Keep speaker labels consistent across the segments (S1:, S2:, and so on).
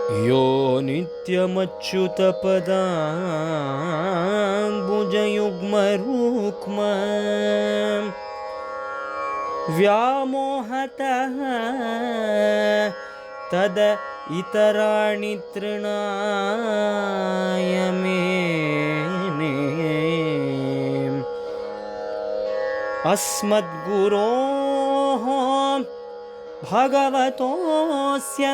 S1: यो नित्यमच्युतपदाम्बुजयुग्मरुक्म व्यामोहतः तद इतराणि तृणाय मेने अस्मद्गुरोः भगवतोऽस्य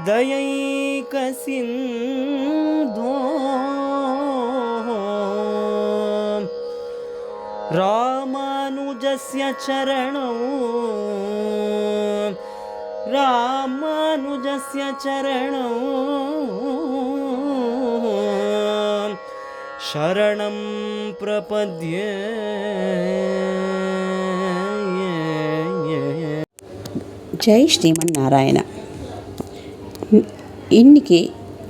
S1: दयैकसिन्धो रामानुजस्य चरणौ शरणं प्रपद्ये।
S2: ஜெய் ஸ்ரீமன் நாராயணா. இன்றைக்கி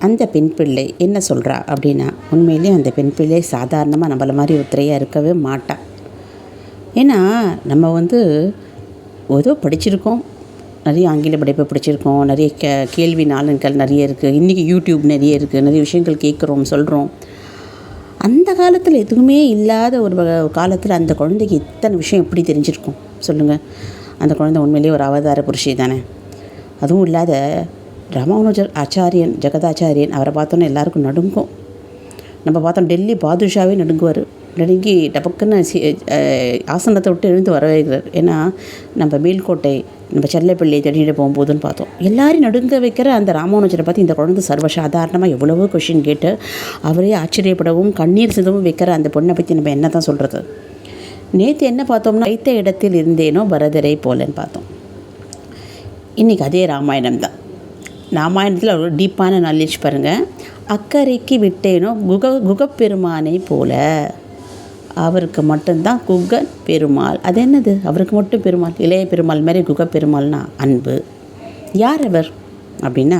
S2: அந்த பெண் பிள்ளை என்ன சொல்கிறா அப்படின்னா, உண்மையிலே அந்த பெண் பிள்ளை சாதாரணமாக நம்மள மாதிரி ஒருத்தரையாக இருக்கவே மாட்டாள். ஏன்னா நம்ம ஏதோ படிச்சிருக்கோம், நிறைய ஆங்கில படிப்பை படிச்சிருக்கோம், நிறைய கேள்வி நாளன்கள் நிறைய இருக்குது, இன்றைக்கி யூடியூப் நிறைய இருக்குது, நிறைய விஷயங்கள் கேட்குறோம் சொல்கிறோம். அந்த காலத்தில் எதுவுமே இல்லாத ஒரு காலத்தில் அந்த குழந்தைக்கு இத்தனை விஷயம் எப்படி தெரிஞ்சிருக்கும் சொல்லுங்கள்? அந்த குழந்தை உண்மையிலேயே ஒரு அவதார புருஷி தானே. அதுவும் இல்லாத ராமானுஜர் ஆச்சாரியன், ஜெகதாச்சாரியன், அவரை பார்த்தோன்னே எல்லாருக்கும் நடுங்கும். நம்ம பார்த்தோம் டெல்லி பாதுஷாவே நடுங்குவார். நடுங்கி டபக்குன்னு ஆசனத்தை விட்டு எழுந்து வர வைக்கிறார். ஏன்னா நம்ம மேல்கோட்டை, நம்ம செல்லப்பிள்ளை தேடிட்டு போகும்போதுன்னு பார்த்தோம், எல்லாரையும் நடுங்க வைக்கிற அந்த ராமானுஜரை பார்த்து இந்த குழந்தை சர்வசாதாரணமாக எவ்வளவோ கொஷின் கேட்டு அவரே ஆச்சரியப்படவும் கண்ணீர் சிதவும் வைக்கிற அந்த பொண்ணை பற்றி நம்ம என்ன தான் சொல்கிறது? நேற்று என்ன பார்த்தோம்னா, வைத்த இடத்தில் இருந்தேனோ பரதரை போலன்னு பார்த்தோம். இன்றைக்கி அதே ராமாயணம் தான். ராமாயணத்தில் ஒரு டீப்பான நாலேஜ் பாருங்கள். அக்கறைக்கு விட்டேனோ குகப்பெருமானை போல, அவருக்கு மட்டும்தான் குகன் பெருமாள். அது என்னது? அவருக்கு மட்டும் பெருமாள், இளைய பெருமாள் மாதிரி குகப்பெருமாள்னா அன்பு. யார் அவர் அப்படின்னா,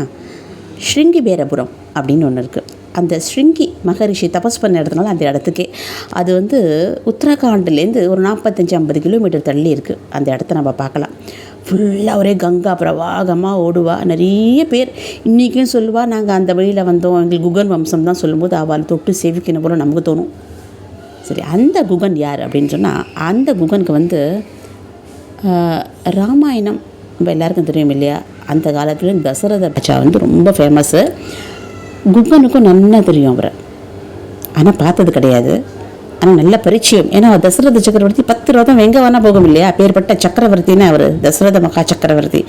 S2: ஸ்ருங்கிபேரபுரம் அப்படின்னு ஒன்று இருக்குது. அந்த ஸ்ருங்கி மகரிஷி தபஸ் பண்ண இடத்துனால அந்த இடத்துக்கே, அது உத்தரகாண்ட்லேருந்து ஒரு 45-50 கிலோமீட்டர் தள்ளி இருக்குது. அந்த இடத்த நம்ம பார்க்கலாம். ஃபுல்லாக ஒரே கங்கா பிரவாகமாக ஓடுவா. நிறைய பேர் இன்றைக்கும் சொல்லுவாள், நாங்கள் அந்த வழியில் வந்தோம், எங்களுக்கு குகன் வம்சம் தான் சொல்லும்போது அவள் தொட்டு சேவிக்கணும் போல நமக்கு தோணும். சரி, அந்த குகன் யார் அப்படின்னு சொன்னால், அந்த குகனுக்கு ராமாயணம் நம்ம எல்லாருக்கும் தெரியும் இல்லையா? அந்த காலத்தில் தசரத ராஜா ரொம்ப ஃபேமஸ்ஸு. குகனுக்கும் நல்லா தெரியும் அவரை, ஆனால் பார்த்தது கிடையாது. ஆனால் நல்ல பரிச்சயம். ஏன்னா தசரத சக்கரவர்த்தி 10 ரதம் எங்கே வேணால் போகும் இல்லையா? பேர்பட்ட சக்கரவர்த்தின்னு அவர், தசரத மகா சக்கரவர்த்தி.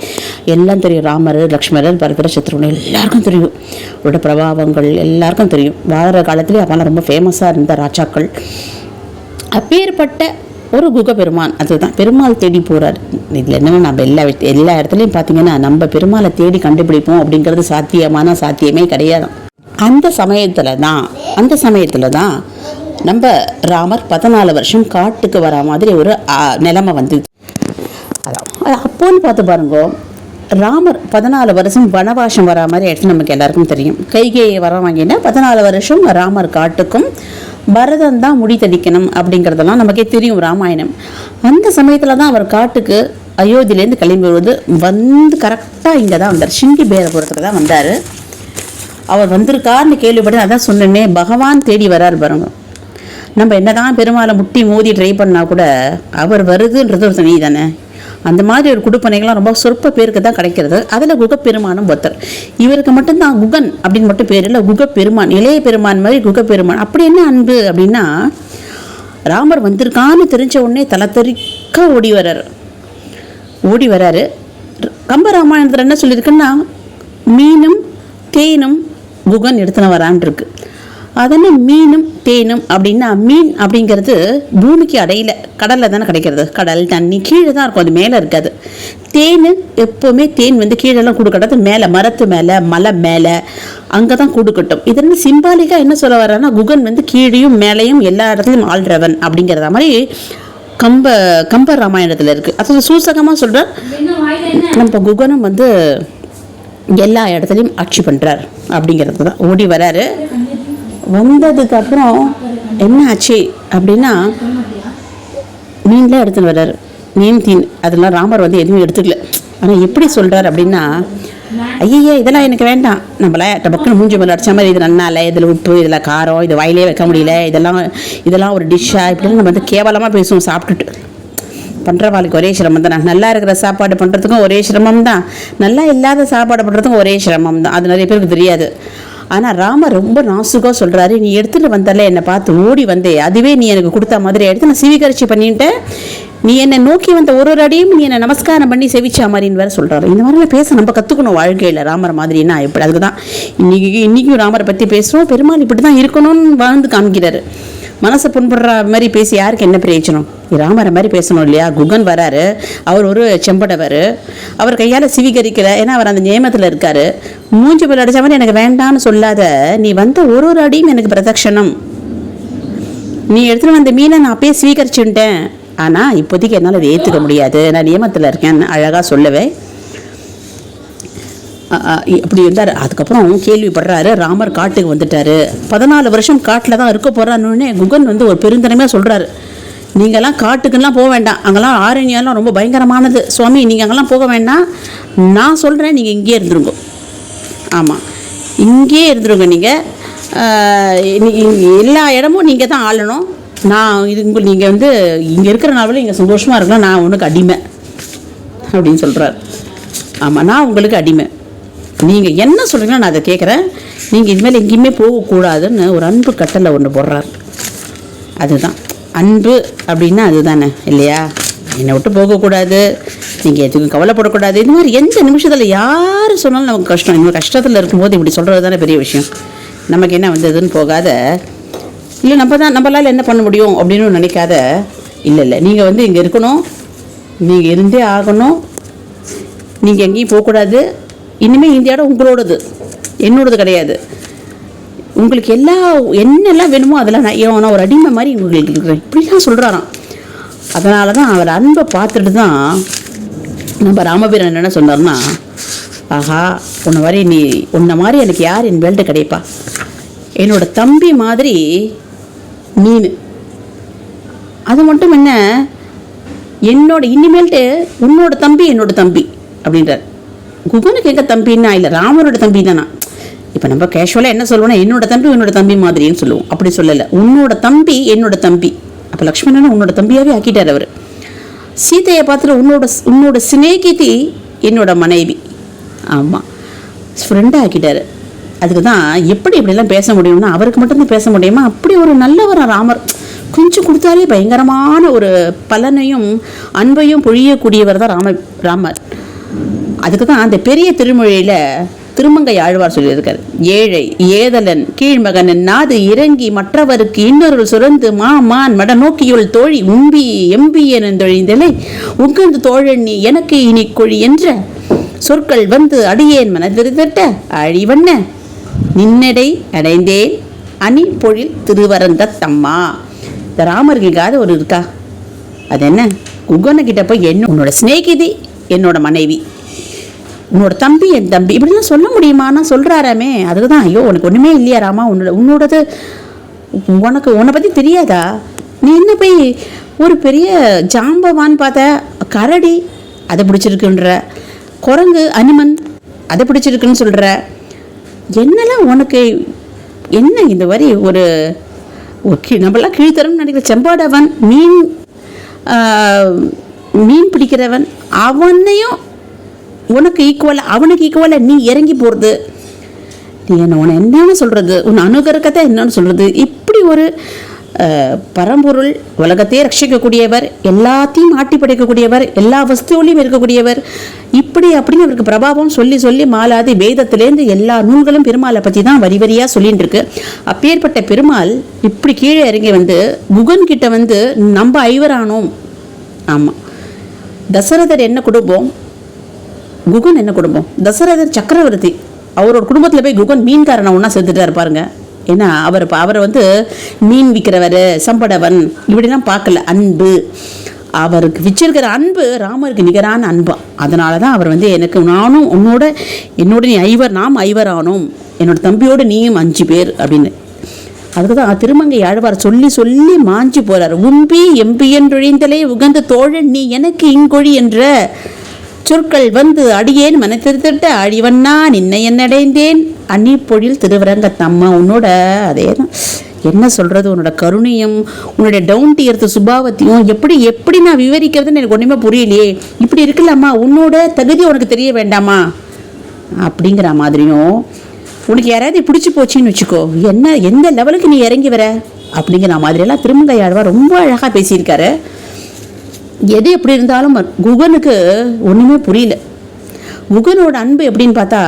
S2: எல்லாம் தெரியும். ராமர், லக்ஷ்மணர், பரதர், சத்ருகன் எல்லாருக்கும் தெரியும். அவரோட பிரபாவங்கள் எல்லாருக்கும் தெரியும். வாழற காலத்துலேயே அவெல்லாம் ரொம்ப ஃபேமஸாக இருந்த ராஜாக்கள். அப்பேற்பட்ட ஒரு குக பெருமான், அதுதான் பெருமாள் தேடி போகிறார். இதில் என்னென்னா, நம்ம எல்லா இடத்துலையும் பார்த்தீங்கன்னா நம்ம பெருமாளை தேடி கண்டுபிடிப்போம் அப்படிங்கிறது சாத்தியமே கிடையாது. அந்த சமயத்தில் தான் நம்ம ராமர் 14 வருஷம் காட்டுக்கு வர மாதிரி ஒரு நிலைமை வந்தது. அதான் அப்போன்னு பார்த்து பாருங்க, ராமர் 14 வருஷம் வனவாசம் வரா மாதிரி எடுத்து நமக்கு எல்லாருக்கும் தெரியும். கைகேயை வர வாங்கினா 14 வருஷம் ராமர் காட்டுக்கும், பரதன் தான் முடி தடிக்கணும் அப்படிங்கிறதெல்லாம் நமக்கே தெரியும் ராமாயணம். அந்த சமயத்தில் தான் அவர் காட்டுக்கு அயோத்தியிலேருந்து கிளம்பி கரெக்டாக இங்கே தான் வந்தார், ஸ்ருங்கிபேரபுரத்துக்கு தான் வந்தார். அவர் வந்திருக்காருன்னு கேள்விப்பட்டு, அதான் சொன்னேன்னே, பகவான் தேடி வரார் பாருங்க. நம்ம என்னதான் பெருமாளை முட்டி மோதி ட்ரை பண்ணால் கூட அவர் வருதுன்றது ஒரு தனி தானே. அந்த மாதிரி ஒரு குடுப்பனைகள்லாம் ரொம்ப சொற்ப பேருக்கு தான் கிடைக்கிறது. அதில் குகப்பெருமானும் ஒருத்தர். இவருக்கு மட்டும்தான் குகன் அப்படின்னு மட்டும் பேர் இல்லை, குகப்பெருமான், இளைய பெருமான் மாதிரி குகப்பெருமான். அப்படி என்ன அன்பு அப்படின்னா, ராமர் வந்திருக்கான்னு தெரிஞ்ச உடனே தலத்தறிக்க ஓடி வராரு. கம்பராமாயணத்தில் என்ன சொல்லியிருக்குன்னா, மீனும் தேனும் குகன் எடுத்துன வரான் இருக்கு. அதென்ன மீனும் தேனும் அப்படின்னா, மீன் அப்படிங்கிறது பூமிக்கு அடையில கடலில் தானே கிடைக்கிறது. கடல் தண்ணி கீழே தான் இருக்கும், அது மேலே இருக்காது. தேன் எப்போவுமே தேன் கீழெல்லாம் கூடு கட்டாது, மேலே மரத்து மேலே மலை மேலே அங்கே தான் கூடு கட்டும். இதெல்லாம் சிம்பாலிக்காக என்ன சொல்ல வர்றான்னா, குகன் கீழையும் மேலேயும் எல்லா இடத்துலையும் ஆள்றவன் அப்படிங்கிறத மாதிரி கம்ப ராமாயணத்தில் இருக்குது. அது சூசகமாக சொல்கிறார். நம்ம குகனும் எல்லா இடத்துலையும் ஆட்சி பண்ணுறார் அப்படிங்கிறது தான். ஓடி வராரு. வந்ததுக்கப்புறம் என்ன ஆச்சு அப்படின்னா, மீன்லாம் எடுத்துன்னு வர்றாரு. மீன் தீன் அதெல்லாம் ராமர் எதுவுமே எடுத்துக்கல. ஆனால் எப்படி சொல்கிறார் அப்படின்னா, ஐயா இதெல்லாம் எனக்கு வேண்டாம், நம்மள டபக்குன்னு மூஞ்சி மேலே அடித்த மாதிரி, இது நன்னா இல்லை, இதில் உப்பு, இதில் காரம், இது வாயிலே வைக்க முடியல, இதெல்லாம் ஒரு டிஷ்ஷாக இப்படின்னு நம்ம வந்து கேவலமாக பேசுவோம். சாப்பிட்டுட்டு பண்ணுற வாழ்க்கை ஒரே சிரமம் தான். நல்லா இருக்கிற சாப்பாடு பண்ணுறதுக்கும் ஒரே சிரமம் தான், நல்லா இல்லாத சாப்பாடு பண்ணுறதுக்கும் ஒரே சிரமம் தான். அது நிறைய பேருக்கு தெரியாது. ஆனால் ராமர் ரொம்ப நாசுக்காக சொல்கிறாரு, நீ எடுத்துகிட்டு வந்தால என்னை பார்த்து ஓடி வந்தே, அதுவே நீ எனக்கு கொடுத்த மாதிரி எடுத்து நான் சீவிகரிச்சி பண்ணிட்டேன். நீ என்னை நோக்கி வந்த ஒரு அடியும் நீ என்னை நமஸ்காரம் பண்ணி செவிச்சா மாதிரின்னு வேறு சொல்கிறாரு. இந்த மாதிரிலாம் பேச நம்ம கற்றுக்கணும் வாழ்க்கையில். ராமர் மாதிரின்னா எப்படி, அதுக்கு தான் இன்றைக்கும் ராமரை பற்றி பேசுகிறோம். பெருமாள் இப்படி தான் இருக்கணும்னு வாழ்ந்து காமிக்கிறாரு. மனசை புண்படுற மாதிரி பேசி யாருக்கு என்ன பிரயோஜனம்? ராமரை மாதிரி பேசணும் இல்லையா? குகன் வராரு, அவர் ஒரு செம்படவர், அவர் கையால் சிவிகரிக்கலை, ஏன்னா அவர் அந்த நியமத்தில் இருக்கார். மூஞ்சி போல் அடித்த மாதிரி எனக்கு வேண்டான்னு சொல்லாத, நீ வந்த ஒரு அடியும் எனக்கு பிரதட்சணம். நீ எடுத்துகிட்டு வந்த மீனை நான் அப்பயே ஸ்வீகரிச்சுட்டேன், ஆனால் இப்போதைக்கு என்னால் அதை ஏற்றுக்க முடியாது, நான் நியமத்தில் இருக்கேன்னு அழகாக சொல்லவே அப்படி இருந்தார். அதுக்கப்புறம் கேள்விப்படுறாரு, ராமர் காட்டுக்கு வந்துட்டார். 14 வருஷம் காட்டில் தான் இருக்க போகிறான்னு குகன் வந்து ஒரு பெருந்தனமே சொல்கிறாரு. நீங்கள்லாம் காட்டுக்குலாம் போக வேண்டாம், அங்கெல்லாம் ஆரண்யெல்லாம் ரொம்ப பயங்கரமானது சுவாமி, நீங்கள் அங்கெல்லாம் போக வேண்டாம், நான் சொல்கிறேன், நீங்கள் இங்கேயே இருந்துருங்க. ஆமாம், இங்கேயே இருந்துருங்க. நீங்கள் எல்லா இடமும் நீங்கள் தான் ஆளணும். நான் நீங்கள் வந்து இங்கே இருக்கிற நாளில் இங்கே சந்தோஷமாக இருக்கலாம், நான் உனக்கு அடிமை அப்படின்னு சொல்கிறார். ஆமாம், நான் உங்களுக்கு அடிமை, நீங்கள் என்ன சொல்கிறீங்களோ நான் அதை கேட்குறேன், நீங்கள் இதுமாதிரி எங்கேயுமே போகக்கூடாதுன்னு ஒரு அன்பு கட்டளை ஒன்று போடுறார். அதுதான் அன்பு அப்படின்னா, அதுதானே இல்லையா? என்னை விட்டு போகக்கூடாது, நீங்கள் எதுக்கும் கவலைப்படக்கூடாது. இந்த மாதிரி எந்த நிமிஷத்தில் யார் சொன்னாலும் நமக்கு கஷ்டம். இந்த கஷ்டத்தில் இருக்கும்போது இப்படி சொல்கிறது தானே பெரிய விஷயம். நமக்கு என்ன வந்ததுன்னு போகாத, இல்லை நம்மளால் என்ன பண்ண முடியும் அப்படின்னு நினைக்காத. இல்லை, நீங்கள் வந்து இங்கே இருக்கணும், நீங்கள் இருந்தே ஆகணும், நீங்கள் எங்கேயும் போகக்கூடாது. இனிமேல் இந்த இடம் உங்களோடது, என்னோடது கிடையாது. உங்களுக்கு என்னெல்லாம் வேணுமோ அதெல்லாம் நான் ஒரு அடிமை மாதிரி உங்களுக்கு இருக்கிறேன், இப்படிலாம் சொல்கிறாராம். அதனால தான் அவர் அன்பை பார்த்துட்டு தான் நம்ம ராமபீரன் என்ன சொன்னார்னா, ஆஹா உன்னை மாதிரி எனக்கு யார் என் வேல்ட்டு கிடைப்பா, என்னோட தம்பி மாதிரி நீனு. அது மட்டும் என்ன, இனிமேல்ட்டு உன்னோட தம்பி என்னோட தம்பி அப்படின்றார். குகனுக்கு எங்கள் தம்பின்னா இல்லை, ராமரோட தம்பி தானா. இப்போ நம்ம கேஷுவலாக என்ன சொல்லுவோம்னா, என்னோட தம்பி உன்னோட தம்பி மாதிரின்னு சொல்லுவோம். அப்படி சொல்லலை, உன்னோட தம்பி என்னோட தம்பி. அப்போ லக்ஷ்மணனை உன்னோட தம்பியாகவே ஆக்கிட்டார் அவர். சீதையை பார்த்துட்டு உன்னோட சிநேகிதி என்னோட மனைவி, ஆமாம், ஃப்ரெண்டாக ஆக்கிட்டார். அதுக்கு தான் இப்படிலாம் பேச முடியும்னா அவருக்கு மட்டும்தான் பேச முடியுமா? அப்படி ஒரு நல்லவர் ராமர். கொஞ்சம் கொடுத்தாலே பயங்கரமான ஒரு பலனையும் அன்பையும் பொழியக்கூடியவர் தான் ராமர். அதுக்கு தான் அந்த பெரிய திருமொழியில் திருமங்கை ஆழ்வார் சொல்லியிருக்கார், ஏழை ஏதலன் கீழ்மகன் நாது இறங்கி மற்றவருக்கு இன்னொரு சுரந்து மான் மட நோக்கியுள் தோழி உம்பி எம்பி என தொழிந்தலை உகந்து தோழண்ணி எனக்கு இனி கொழி என்ற சொற்கள் வந்து அடியேன் மனதிருத்த அழிவண்ண நின்னடை அடைந்தேன் அணி பொழில் திருவரந்த தம்மா. இந்த ராமர்களுக்காக ஒரு இருக்கா, அது என்ன, குகனுக்கிட்ட போய் உன்னோட சிநேகிதி என்னோட மனைவி, உன்னோட தம்பி என் தம்பி, இப்படிலாம் சொல்ல முடியுமானா சொல்கிறாராமே. அதுக்கு தான், ஐயோ உனக்கு ஒன்றுமே இல்லையா ராமா, உன்னோடது உன்னை பற்றி தெரியாதா? நீ என்ன போய் ஒரு பெரிய ஜாம்பவான்னு பார்த்த, கரடி அதை பிடிச்சிருக்குன்ற, குரங்கு அனிமன் அதை பிடிச்சிருக்குன்னு சொல்கிற, என்னெல்லாம் உனக்கு என்ன இந்த வரி ஒரு நம்மளாம் கீழ்த்தரம்னு நினைக்கிற செம்பாடவன் மீன் பிடிக்கிறவன், அவனையும் உனக்கு ஈக்குவலாக நீ இறங்கி போகிறது, நீ உன்னை என்னன்னு சொல்கிறது, உன்னை அனுகரக்கத்தை என்னன்னு சொல்கிறது. இப்படி ஒரு பரம்பொருள், உலகத்தையே ரட்சிக்கக்கூடியவர், எல்லாத்தையும் ஆட்டி படைக்கக்கூடியவர், எல்லா வஸ்துவிலையும் இருக்கக்கூடியவர், இப்படி அப்படின்னு அவருக்கு பிரபாவம் சொல்லி சொல்லி மாலாதி வேதத்திலேருந்து எல்லா நூல்களும் பெருமாளை பற்றி தான் வரி வரியாக சொல்லிட்டு இருக்கு. அப்பேற்பட்ட பெருமாள் இப்படி கீழே இறங்கி வந்து குகன் கிட்ட வந்து நம்ம ஐவரானோம். ஆமாம், தசரதர் என்ன குடும்பம், குகன் என்ன குடும்பம்? தசரதர் சக்கரவர்த்தி, அவரோட குடும்பத்தில் போய் குகன் மீன்காரனை ஒன்றா சேர்த்துட்டாரு பாருங்க. ஏன்னா அவரை வந்து மீன் விற்கிறவர், சம்படவன் இப்படிலாம் பார்க்கல. அன்பு, அவருக்கு வச்சிருக்கிற அன்பு ராமருக்கு நிகரான அன்பா. அதனால தான் அவர் வந்து எனக்கு நானும் என்னோட நீ நாம் ஐவரானோம், என்னோட தம்பியோடு நீயும் 5 பேர் அப்படின்னு. அதுக்கு தான் திருமங்கை ஆழ்வார் சொல்லி சொல்லி மாஞ்சி போகிறார். உம்பி எம்பி என்றொழிந்தலே உகந்த தோழன் நீ எனக்கு இங்கொழி என்ற சொற்கள் வந்து அடியேன் மனத்திருத்திட்ட அழிவண்ணா நின்னை என்னடைந்தேன் அன்னி பொழில் திருவரங்கத்தம்மா. உன்னோட அதே தான் என்ன சொல்கிறது, உன்னோட கருணையும் உன்னுடைய டவுன் டு எர்த் சுபாவத்தையும் எப்படி எப்படி நான் விவரிக்கிறதுன்னு எனக்கு ஒன்றுமே புரியலையே. இப்படி இருக்கலாமா, உன்னோட தகுதி உனக்கு தெரிய வேண்டாமா அப்படிங்கிற மாதிரியும், உனக்கு யாராவது பிடிச்சி போச்சின்னு வச்சுக்கோ, என்ன எந்த லெவலுக்கு நீ இறங்கி வர அப்படிங்கிற மாதிரியெல்லாம் திருமங்கையாழ்வார் ரொம்ப அழகாக பேசியிருக்காரு. எது எப்படி இருந்தாலும் குகனுக்கு ஒன்றுமே புரியல. குகனோட அன்பு எப்படின்னு பார்த்தா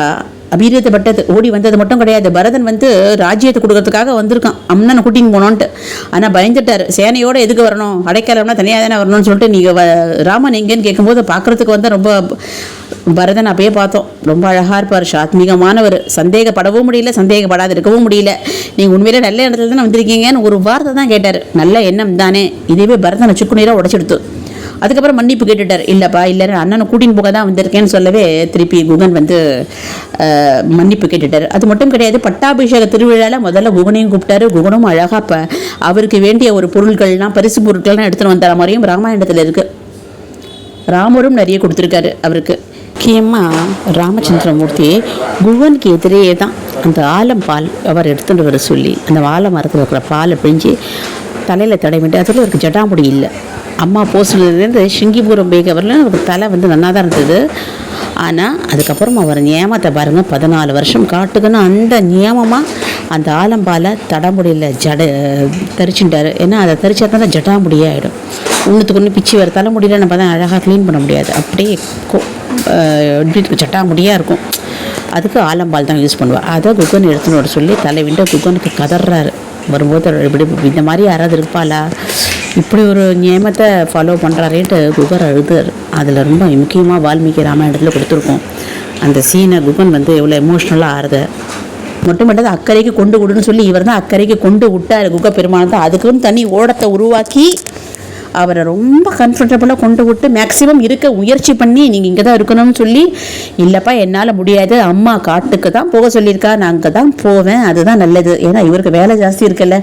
S2: அபீரியப்பட்டது. ஓடி வந்தது மட்டும் கிடையாது, பரதன் வந்து ராஜ்யத்தை கொடுக்கறதுக்காக வந்திருக்கான் அம்மனை கூட்டின்னு போனோன்ட்டு. ஆனால் பயந்துட்டார், சேனையோடு எதுக்கு வரணும், அடைக்கலம்னா தனியாக தானே வரணும்னு சொல்லிட்டு. நீங்கள் ராமன் எங்கேன்னு கேட்கும்போது பார்க்குறதுக்கு வந்து ரொம்ப பரதன் அப்பயே பார்த்தோம், ரொம்ப அழகாக இருப்பார், சாத்மீகமானவர், சந்தேகப்படவும் முடியல, சந்தேகப்படாது இருக்கவும் முடியல. நீங்கள் உண்மையிலே நல்ல இடத்துல தானே வந்திருக்கீங்கன்னு ஒரு வார்த்தை தான் கேட்டார். நல்ல எண்ணம் தானே. இதுவே பரதனை சுக்குநீராக உடைச்செடுத்து. அதுக்கப்புறம் மன்னிப்பு கேட்டுட்டார். இல்லைப்பா இல்லை, அண்ணனை கூட்டின்னு போக தான் வந்திருக்கேன்னு சொல்லவே திருப்பி குகன் வந்து மன்னிப்பு கேட்டுட்டார். அது மட்டும் கிடையாது, பட்டாபிஷேக திருவிழாவில் முதல்ல குகனையும் கூப்பிட்டாரு. குகனும் அழகாக அவருக்கு வேண்டிய ஒரு பொருட்கள்லாம், பரிசு பொருட்கள்லாம் எடுத்துகிட்டு வந்த மாதிரியும் ராமாயணத்தில் இருக்குது. ராமரும் நிறைய கொடுத்துருக்காரு அவருக்கு. முக்கியமாக ராமச்சந்திரமூர்த்தி குகனுக்கு எதிரே தான் அந்த ஆலம் பால் அவர் எடுத்துகிட்டு வர சொல்லி, அந்த ஆல மரத்தில் இருக்கிற பாலை பிழிஞ்சு தலையில் தடவிட்டு, அதில் அவருக்கு ஜடாமுடி இல்லை. அம்மா போஸ்ட்லேருந்து ஸ்ருங்கிபுரம் பேகவரில் அவருக்கு தலை வந்து நல்லா தான் இருந்தது. ஆனால் அதுக்கப்புறம் அவர் நியமத்தை பாருங்கள், 14 வருஷம் காட்டுக்குன்னு அந்த நியமமாக அந்த ஆலம்பாலை தடமுடியில் தரிச்சுட்டார். ஏன்னா அதை தரிச்சா தான் ஜடாமுடியே ஆகிடும். ஒன்றுத்துக்கு ஒன்று பிச்சு வர தலைமுடியில் நம்ம தான் அழகாக க்ளீன் பண்ண முடியாது, அப்படியே எப்படி இருக்கும், ஜட்டாமுடியாக இருக்கும். அதுக்கு ஆலம்பால் தான் யூஸ் பண்ணுவாள். அதை குகன் எடுத்துன்னு வர சொல்லி தலைவிண்ட குகனுக்கு கதறாரு. வரும்போது இப்படி இந்த மாதிரி யாராவது இருப்பாளா, இப்படி ஒரு நியமத்தை ஃபாலோ பண்ணுறாரேன்ட்டு குகர் அழுதார். அதில் ரொம்ப முக்கியமாக வால்மீகி ராமாயணத்தில் கொடுத்துருக்கோம். அந்த சீனை குகன் வந்து எவ்வளோ எமோஷ்னலாக ஆறுது. மட்டும் அக்கறைக்கு கொண்டு விடுன்னு சொல்லி இவர் தான் அக்கறைக்கு கொண்டு விட்டார் குக பெருமாள் தான். அதுக்குன்னு தனி ஓடத்தை உருவாக்கி அவரை ரொம்ப கம்ஃபர்டபுளாக கொண்டு விட்டு மேக்ஸிமம் இருக்க முயற்சி பண்ணி, நீங்கள் இங்கே தான் இருக்கணும்னு சொல்லி, இல்லைப்பா என்னால் முடியாது, அம்மா காட்டுக்கு தான் போக சொல்லியிருக்கா, நான் அங்கே தான் போவேன், அதுதான் நல்லது. ஏன்னா இவருக்கு வேலை ஜாஸ்தி இருக்குல்ல,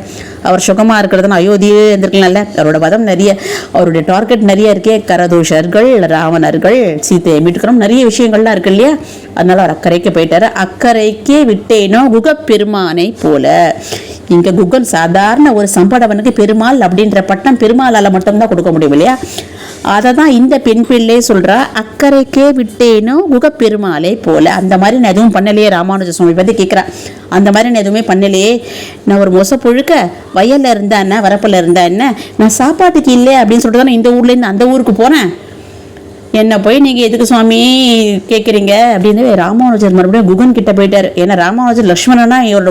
S2: அவர் சுகமாக இருக்கிறதுனா அயோத்தியே இருந்திருக்கலாம்ல. அவரோட பதம் நிறைய, அவருடைய டார்கெட் நிறைய இருக்கே, கரதூஷர்கள், ராவணர்கள், சீத்தையை மீட்டுக்கணும், நிறைய விஷயங்கள்லாம் இருக்கு இல்லையா. அதனால அவர் அக்கறைக்கு போயிட்டார். அக்கறைக்கே விட்டேனோ குகப்பெருமானை போல. இங்கே குகன் சாதாரண ஒரு சம்படவனுக்கு பெருமாள் அப்படின்ற பட்டம் பெருமாளால் மட்டும்தான் கொடுக்க முடியும் இல்லையா. அதை தான் இந்த பெண் பிள்ளை சொல்கிறா, அக்கறைக்கே விட்டேனோ குகப்பெருமாளை போல. அந்த மாதிரி நான் எதுவும் பண்ணலையே, ராமானுஜ சுவாமி பற்றி கேட்குறேன். அந்த மாதிரி நான் எதுவுமே பண்ணலையே, நான் ஒரு மொசை புழுக்க வயலில் இருந்தா என்ன, வரப்பில் இருந்தா என்ன, நான் சாப்பாட்டுக்கு இல்லை அப்படின்னு சொல்லிட்டு தான் இந்த ஊர்லேருந்து அந்த ஊருக்கு போனேன். என்ன போய் நீங்கள் எதுக்கு சுவாமி கேட்குறீங்க அப்படின்னு ராமானுஜர் மறுபடியும் குகன் கிட்ட போயிட்டார். ஏன்னா ராமானுஜர் லக்ஷ்மணனா இவரோட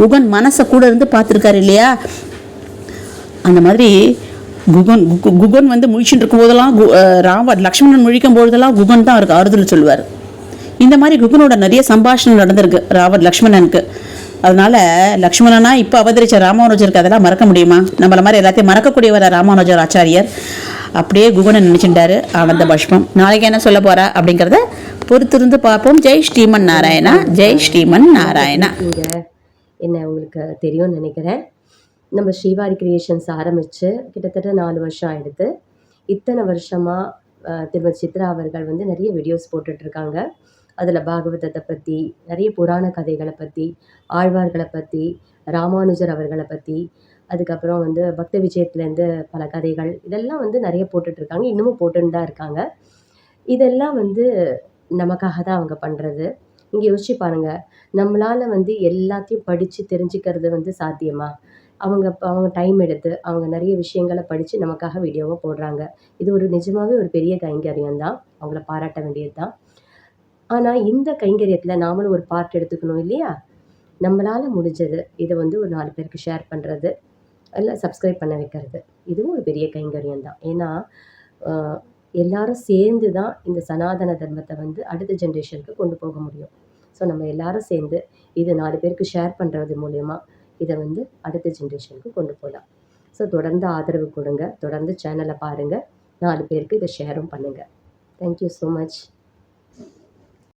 S2: குகன் மனசை கூட இருந்து பார்த்துருக்காரு இல்லையா. அந்த மாதிரி குகன் வந்து முழிச்சுட்டு இருக்கும் போதெல்லாம் லக்ஷ்மணன் முழிக்கும் போதெல்லாம் குகன் தான் அவருக்கு ஆறுதல் சொல்லுவார். இந்த மாதிரி குகனோட நிறைய சம்பாஷணம் நடந்திருக்கு லக்ஷ்மணனுக்கு. அதனால லக்ஷ்மணனா இப்போ அவதரிச்ச ராமானுஜருக்கு அதெல்லாம் மறக்க முடியுமா? நம்மள மாதிரி எல்லாத்தையும் மறக்கக்கூடியவர் ராமானுஜர் ஆச்சாரியர். அப்படியே குகனை நினைச்சுட்டாரு ஆனந்த பாஷ்பம். நாளைக்கு என்ன சொல்ல போறா அப்படிங்கிறத பொறுத்திருந்து பார்ப்போம். ஜெய் ஸ்ரீமன் நாராயணா, ஜெய் ஸ்ரீமன் நாராயணா.
S3: என்ன உங்களுக்கு தெரியும்னு நினைக்கிறேன். நம்ம ஸ்ரீவாரி கிரியேஷன்ஸ் ஆரம்பித்து கிட்டத்தட்ட 4 வருஷம் ஆகிடுது. இத்தனை வருஷமாக திருமதி சித்ரா அவர்கள் வந்து நிறைய வீடியோஸ் போட்டுட்ருக்காங்க. அதில் பாகவதத்தை பற்றி, நிறைய புராண கதைகளை பற்றி, ஆழ்வார்களை பற்றி, ராமானுஜர் அவர்களை பற்றி, அதுக்கப்புறம் வந்து பக்த விஜயத்துலேருந்து பல கதைகள், இதெல்லாம் வந்து நிறைய போட்டுட்ருக்காங்க. இன்னமும் போட்டுன்னு தான் இருக்காங்க. இதெல்லாம் வந்து நமக்காக தான் அவங்க பண்ணுறது. நீங்கள் யோசிச்சு பாருங்கள், நம்மளால் வந்து எல்லாத்தையும் படித்து தெரிஞ்சுக்கிறது வந்து சாத்தியமா? அவங்க டைம் எடுத்து அவங்க நிறைய விஷயங்களை படித்து நமக்காக வீடியோவை போடுறாங்க. இது ஒரு நிஜமாகவே ஒரு பெரிய கைங்கரியம் தான், அவங்கள பாராட்ட வேண்டியது தான். ஆனால் இந்த கைங்கரியத்தில் நாமளும் ஒரு பார்ட் எடுத்துக்கணும் இல்லையா. நம்மளால் முடிஞ்சது இதை வந்து ஒரு 4 பேருக்கு ஷேர் பண்ணுறது, இல்லை சப்ஸ்கிரைப் பண்ண வைக்கிறது, இதுவும் ஒரு பெரிய கைங்கரியம் தான். ஏன்னா எல்லாரும் சேர்ந்து தான் இந்த சனாதன தர்மத்தை வந்து அடுத்த ஜென்ரேஷனுக்கு கொண்டு போக முடியும். ஸோ நம்ம எல்லாரும் சேர்ந்து இது 4 பேருக்கு ஷேர் பண்ணுறது மூலயமா இதை வந்து அடுத்த ஜென்ரேஷனுக்கு கொண்டு போகலாம். ஸோ தொடர்ந்து ஆதரவு கொடுங்க, தொடர்ந்து சேனலை பாருங்கள், 4 பேருக்கு இதை ஷேரும் பண்ணுங்கள். Thank you so much.